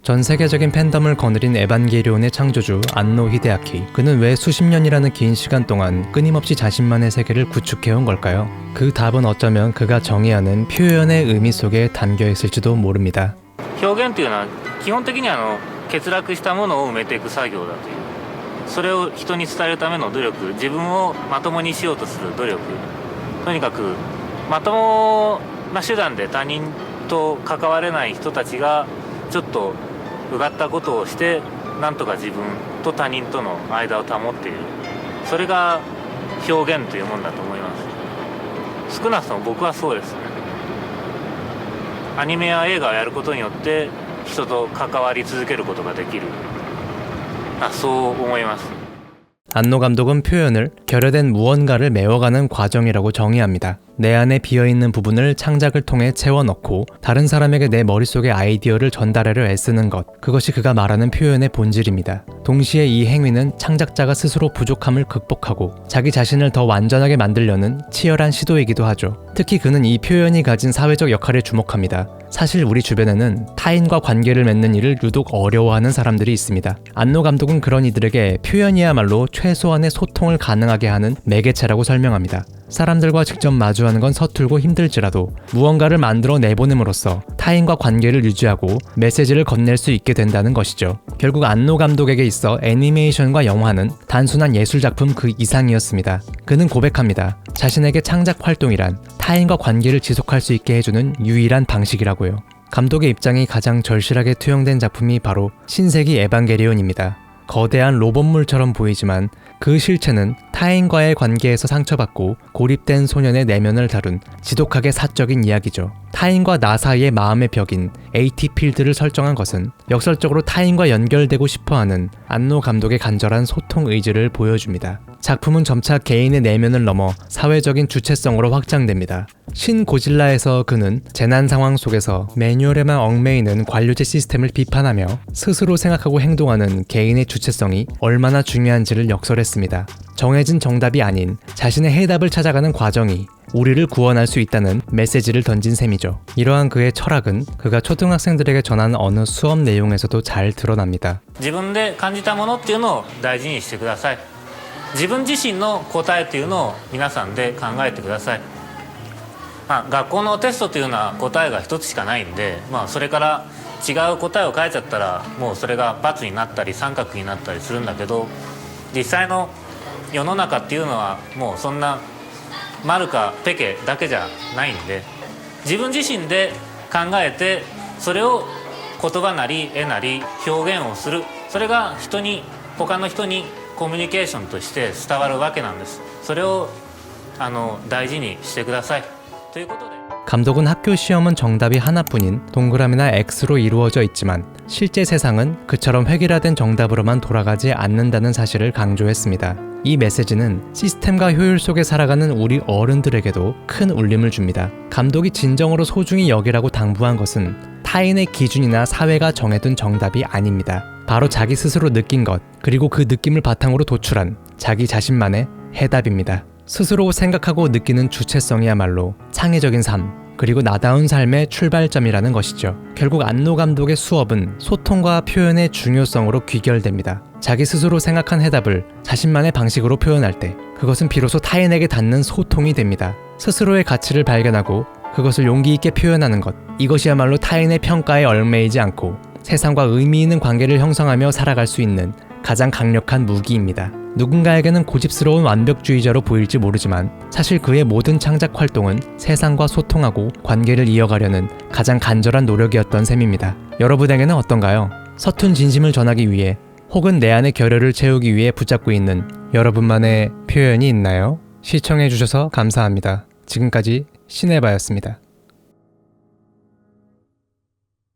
전 세계적인 팬덤을 거느린 에반게리온의 창조주 안노 히데아키. 그는 왜 수십 년이라는 긴 시간 동안 끊임없이 자신만의 세계를 구축해온 걸까요? 그 답은 어쩌면 그가 정의하는 표현의 의미 속에 담겨 있을지도 모릅니다. 表現というのは基本的に欠落したものを埋めていく作業だという、それを人に伝えるための努力、自分をまともにしようとする努力、とにかくまともな手段で他人と関われない人たちがちょっとうがったことをしてなんとか自分と他人との間を保っている、それが表現というものだと思います。少なくとも僕はそうですね。アニメや映画をやることによって人と関わり続けることができる、そう思います。 안노 감독은 표현을 결여된 무언가를 메워가는 과정이라고 정의합니다. 내 안에 비어있는 부분을 창작을 통해 채워넣고 다른 사람에게 내 머릿속의 아이디어를 전달하려 애쓰는 것, 그것이 그가 말하는 표현의 본질입니다. 동시에 이 행위는 창작자가 스스로 부족함을 극복하고 자기 자신을 더 완전하게 만들려는 치열한 시도이기도 하죠. 특히 그는 이 표현이 가진 사회적 역할에 주목합니다. 사실 우리 주변에는 타인과 관계를 맺는 일을 유독 어려워하는 사람들이 있습니다. 안노 감독은 그런 이들에게 표현이야말로 최소한의 소통을 가능하게 하는 매개체라고 설명합니다. 사람들과 직접 마주하는 건 서툴고 힘들지라도 무언가를 만들어 내보냄으로써 타인과 관계를 유지하고 메시지를 건넬 수 있게 된다는 것이죠. 결국 안노 감독에게 있어 애니메이션과 영화는 단순한 예술작품 그 이상이었습니다. 그는 고백합니다. 자신에게 창작 활동이란 타인과 관계를 지속할 수 있게 해주는 유일한 방식이라고요. 감독의 입장이 가장 절실하게 투영된 작품이 바로 신세기 에반게리온입니다. 거대한 로봇물처럼 보이지만 그 실체는 타인과의 관계에서 상처받고 고립된 소년의 내면을 다룬 지독하게 사적인 이야기죠. 타인과 나 사이의 마음의 벽인 AT 필드를 설정한 것은 역설적으로 타인과 연결되고 싶어하는 안노 감독의 간절한 소통 의지를 보여줍니다. 작품은 점차 개인의 내면을 넘어 사회적인 주체성으로 확장됩니다. 신 고질라에서 그는 재난 상황 속에서 매뉴얼에만 얽매이는 관료제 시스템을 비판하며 스스로 생각하고 행동하는 개인의 주체성이 얼마나 중요한지를 역설했습니다. 정해진 정답이 아닌 자신의 해답을 찾아가는 과정이 우리를 구원할 수 있다는 메시지를 던진 셈이죠. 이러한 그의 철학은 그가 초등학생들에게 전하는 어느 수업 내용에서도 잘 드러납니다. 自分で感じたものっていうのを大事にしてください。自分自身の答えというのを皆さんで考えてください。学校のテストというのは答えが一つしかないんで、それから違う答えを書いちゃったらもうそれが×になったり三角になったりするんだけど、実際の世の中っていうのはもうそんな丸かペケだけじゃないんで、自分自身で考えてそれを言葉なり絵なり表現をする、それが他の人にコミュニケーションとして伝わるわけなんです。それを大事にしてくださいということで、 감독은 학교 시험은 정답이 하나뿐인 동그라미나 X로 이루어져 있지만 실제 세상은 그처럼 획일화된 정답으로만 돌아가지 않는다는 사실을 강조했습니다. 이 메시지는 시스템과 효율 속에 살아가는 우리 어른들에게도 큰 울림을 줍니다. 감독이 진정으로 소중히 여기라고 당부한 것은 타인의 기준이나 사회가 정해둔 정답이 아닙니다. 바로 자기 스스로 느낀 것, 그리고 그 느낌을 바탕으로 도출한 자기 자신만의 해답입니다. 스스로 생각하고 느끼는 주체성이야말로 창의적인 삶, 그리고 나다운 삶의 출발점이라는 것이죠. 결국 안노 감독의 수업은 소통과 표현의 중요성으로 귀결됩니다. 자기 스스로 생각한 해답을 자신만의 방식으로 표현할 때 그것은 비로소 타인에게 닿는 소통이 됩니다. 스스로의 가치를 발견하고 그것을 용기 있게 표현하는 것, 이것이야말로 타인의 평가에 얽매이지 않고 세상과 의미 있는 관계를 형성하며 살아갈 수 있는 가장 강력한 무기입니다. 누군가에게는 고집스러운 완벽주의자로 보일지 모르지만 사실 그의 모든 창작 활동은 세상과 소통하고 관계를 이어가려는 가장 간절한 노력이었던 셈입니다. 여러분에게는 어떤가요? 서툰 진심을 전하기 위해 혹은 내 안의 결여를 채우기 위해 붙잡고 있는 여러분만의 표현이 있나요? 시청해주셔서 감사합니다. 지금까지 시네바였습니다.